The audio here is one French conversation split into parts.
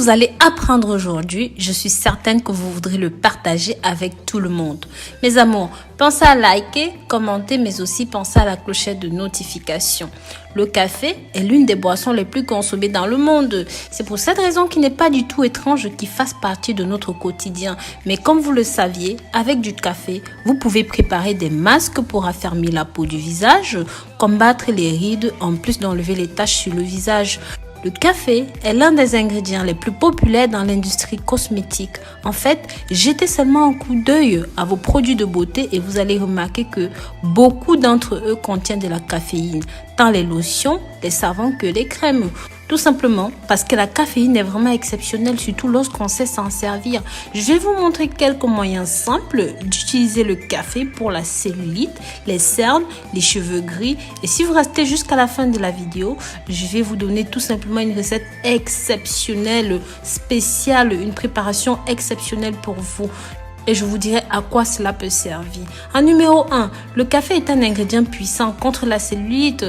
vous allez apprendre aujourd'hui, je suis certaine que vous voudrez le partager avec tout le monde. Mes amours, pensez à liker, commenter, mais aussi pensez à la clochette de notification. Le café est l'une des boissons les plus consommées dans le monde. C'est pour cette raison qu'il n'est pas du tout étrange qu'il fasse partie de notre quotidien. Mais comme vous le saviez, avec du café, vous pouvez préparer des masques pour affermir la peau du visage, combattre les rides, en plus d'enlever les taches sur le visage. Le café est l'un des ingrédients les plus populaires dans l'industrie cosmétique. En fait, jetez seulement un coup d'œil à vos produits de beauté et vous allez remarquer que beaucoup d'entre eux contiennent de la caféine, tant les lotions, les savons que les crèmes. Tout simplement parce que la caféine est vraiment exceptionnelle, surtout lorsqu'on sait s'en servir. Je vais vous montrer quelques moyens simples d'utiliser le café pour la cellulite, les cernes, les cheveux gris. Et si vous restez jusqu'à la fin de la vidéo, je vais vous donner tout simplement une recette exceptionnelle, spéciale, une préparation exceptionnelle pour vous. Et je vous dirai à quoi cela peut servir. En numéro 1, le café est un ingrédient puissant contre la cellulite.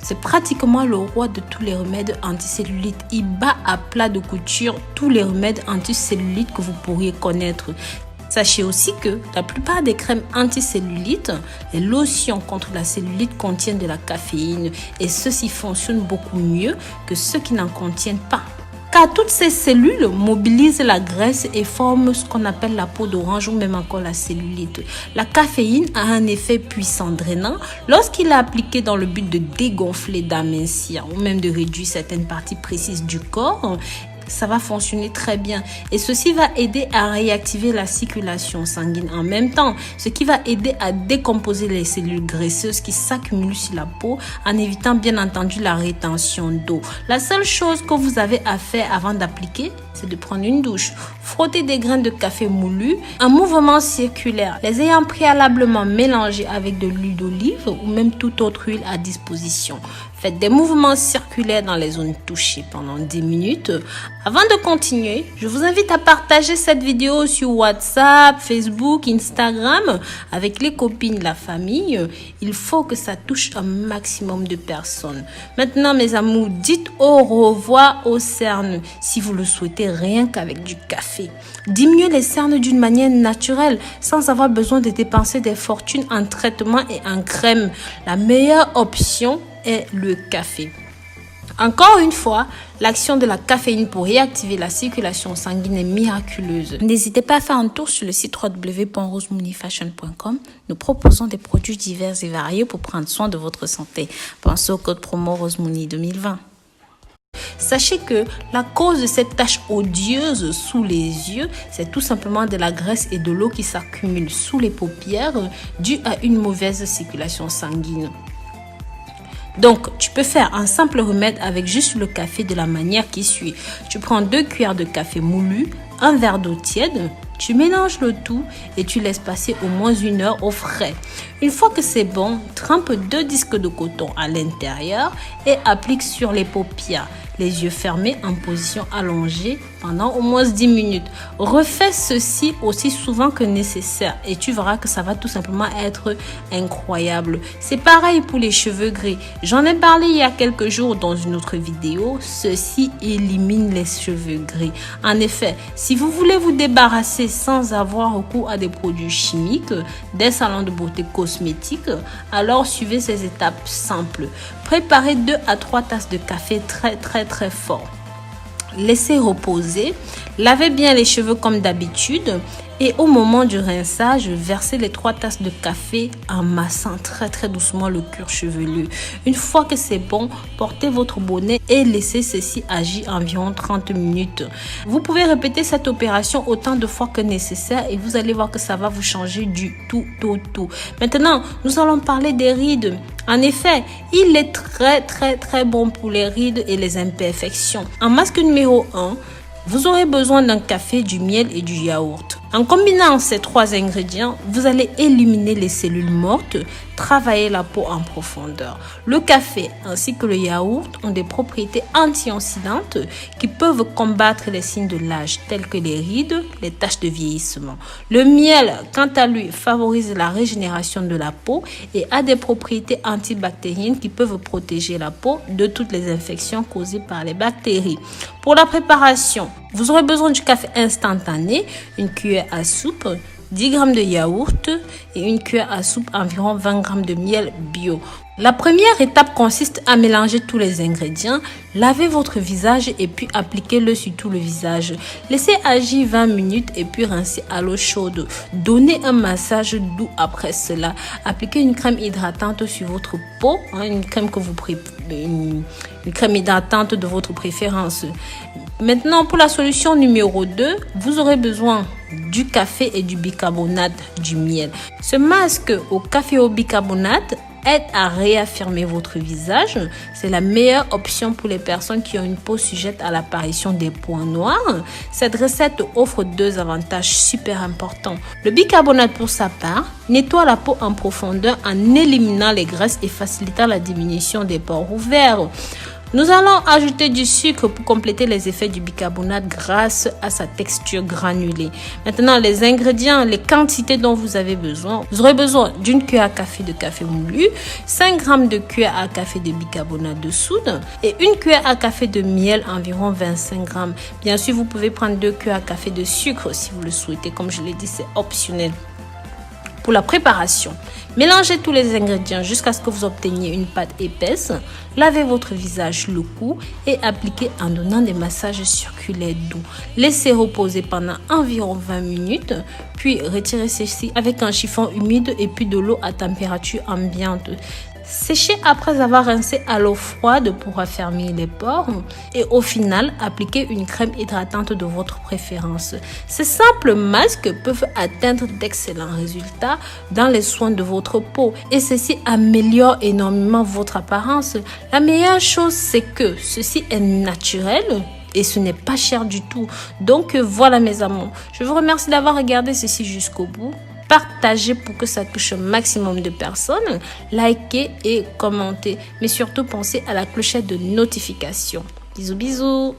C'est pratiquement le roi de tous les remèdes anticellulites. Il bat à plat de couture tous les remèdes anticellulites que vous pourriez connaître. Sachez aussi que la plupart des crèmes anticellulites, les lotions contre la cellulite contiennent de la caféine et ceux-ci fonctionnent beaucoup mieux que ceux qui n'en contiennent pas. Car toutes ces cellules mobilisent la graisse et forment ce qu'on appelle la peau d'orange ou même encore la cellulite. La caféine a un effet puissant drainant lorsqu'il est appliqué dans le but de dégonfler, d'amincir ou même de réduire certaines parties précises du corps. Ça va fonctionner très bien et ceci va aider à réactiver la circulation sanguine en même temps, ce qui va aider à décomposer les cellules graisseuses qui s'accumulent sur la peau en évitant bien entendu la rétention d'eau. La seule chose que vous avez à faire avant d'appliquer, c'est de prendre une douche. Frottez des graines de café moulu en mouvement circulaire, les ayant préalablement mélangés avec de l'huile d'olive ou même toute autre huile à disposition. Faites des mouvements circulaires dans les zones touchées pendant 10 minutes. Avant de continuer, je vous invite à partager cette vidéo sur WhatsApp, Facebook, Instagram avec les copines, la famille. Il faut que ça touche un maximum de personnes. Maintenant, mes amours, dites au revoir aux cernes si vous le souhaitez rien qu'avec du café. Diminuez les cernes d'une manière naturelle sans avoir besoin de dépenser des fortunes en traitement et en crème. La meilleure option est le café. Encore une fois, l'action de la caféine pour réactiver la circulation sanguine est miraculeuse. N'hésitez pas à faire un tour sur le site www.rosemooneyfashion.com. Nous proposons des produits divers et variés pour prendre soin de votre santé. Pensez au code promo RoseMoney 2020. Sachez que la cause de cette tache odieuse sous les yeux, c'est tout simplement de la graisse et de l'eau qui s'accumulent sous les paupières due à une mauvaise circulation sanguine. Donc, tu peux faire un simple remède avec juste le café de la manière qui suit. Tu prends 2 cuillères de café moulu, un verre d'eau tiède, tu mélanges le tout et tu laisses passer au moins 1 heure au frais. Une fois que c'est bon, trempe 2 disques de coton à l'intérieur et applique sur les paupières, les yeux fermés en position allongée pendant au moins 10 minutes. Refais ceci aussi souvent que nécessaire et tu verras que ça va tout simplement être incroyable. C'est pareil pour les cheveux gris. J'en ai parlé il y a quelques jours dans une autre vidéo. Ceci élimine les cheveux gris. En effet, si vous voulez vous débarrasser sans avoir recours à des produits chimiques, des salons de beauté cosmétiques, alors suivez ces étapes simples. Préparez 2 à 3 tasses de café très fort. Laissez reposer, lavez bien les cheveux comme d'habitude et au moment du rinçage, versez les 3 tasses de café en massant très doucement le cuir chevelu. Une fois que c'est bon, portez votre bonnet et laissez ceci agir environ 30 minutes. Vous pouvez répéter cette opération autant de fois que nécessaire et vous allez voir que ça va vous changer du tout. Maintenant, nous allons parler des rides. En effet, il est très bon pour les rides et les imperfections. En masque numéro 1, vous aurez besoin d'un café, du miel et du yaourt. En combinant ces 3 ingrédients, vous allez éliminer les cellules mortes, travailler la peau en profondeur. Le café ainsi que le yaourt ont des propriétés antioxydantes qui peuvent combattre les signes de l'âge tels que les rides, les taches de vieillissement. Le miel, quant à lui, favorise la régénération de la peau et a des propriétés antibactériennes qui peuvent protéger la peau de toutes les infections causées par les bactéries. Pour la préparation, vous aurez besoin du café instantané, une cuillère à soupe, 10 g de yaourt et une cuillère à soupe environ 20 g de miel bio. La première étape consiste à mélanger tous les ingrédients, lavez votre visage et puis appliquez-le sur tout le visage. Laissez agir 20 minutes et puis rincez à l'eau chaude. Donnez un massage doux après cela. Appliquez une crème hydratante sur votre peau, une crème hydratante de votre préférence. Maintenant, pour la solution numéro 2, vous aurez besoin du café et du bicarbonate du miel. Ce masque au café au bicarbonate aide à réaffirmer votre visage. C'est la meilleure option pour les personnes qui ont une peau sujette à l'apparition des points noirs. Cette recette offre 2 avantages super importants. Le bicarbonate, pour sa part, nettoie la peau en profondeur en éliminant les graisses et facilitant la diminution des pores ouverts. Nous allons ajouter du sucre pour compléter les effets du bicarbonate grâce à sa texture granulée. Maintenant, les ingrédients, les quantités dont vous avez besoin. Vous aurez besoin d'une cuillère à café de café moulu, 5 g de cuillère à café de bicarbonate de soude et une cuillère à café de miel, environ 25 g. Bien sûr, vous pouvez prendre 2 cuillères à café de sucre si vous le souhaitez. Comme je l'ai dit, c'est optionnel. Pour la préparation, mélangez tous les ingrédients jusqu'à ce que vous obteniez une pâte épaisse. Lavez votre visage, le cou et appliquez en donnant des massages circulaires doux. Laissez reposer pendant environ 20 minutes, puis retirez ceci avec un chiffon humide et puis de l'eau à température ambiante. Séchez après avoir rincé à l'eau froide pour raffermir les pores et au final, appliquez une crème hydratante de votre préférence. Ces simples masques peuvent atteindre d'excellents résultats dans les soins de votre peau et ceci améliore énormément votre apparence. La meilleure chose, c'est que ceci est naturel et ce n'est pas cher du tout. Donc voilà mes amours, je vous remercie d'avoir regardé ceci jusqu'au bout. Partagez pour que ça touche un maximum de personnes, likez et commentez. Mais surtout, pensez à la clochette de notification. Bisous, bisous.